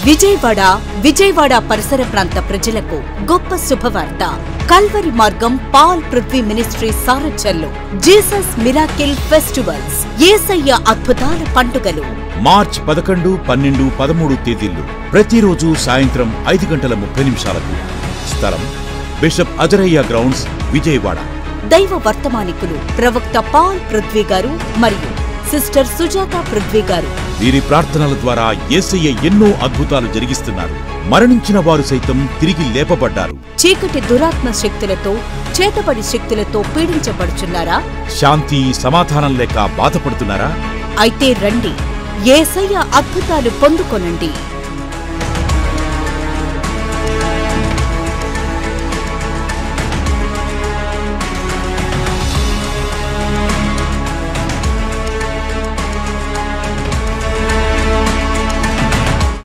విజయవాడ పరిసర ప్రాంత ప్రజలకు గొప్ప శుభవార్త. కల్వరి మార్గం పాల్ పృథ్వీ మినిస్ట్రీ సారథ్యంలో జీసస్ మిరాకిల్ ఫెస్టివల్స్, యేసయ్య అద్భుతాల పండుగలు మార్చి 11, 12, 13 తేదీల్లో ప్రతిరోజు సాయంత్రం 5:30 స్థలం బిషప్ అజరయ్య గ్రౌండ్స్, విజయవాడ. దైవ వర్తమానికులు ప్రవక్త పాల్ పృథ్వీ గారు మరియు సిస్టర్ సుజాత పృథ్వీ గారు. వీరి ప్రార్థనల ద్వారా యేసయ్య ఎన్నో అద్భుతాలు జరిగిస్తున్నారు. మరణించిన వారు సైతం తిరిగి లేపబడ్డారు. చీకటి దురాత్మ శక్తులతో, చేతబడి శక్తులతో పీడించబడుచున్నారా? శాంతి సమాధానం లేక బాధపడుతున్నారా? అయితే రండి, యేసయ్య అద్భుతాలు పొందుకొనండి.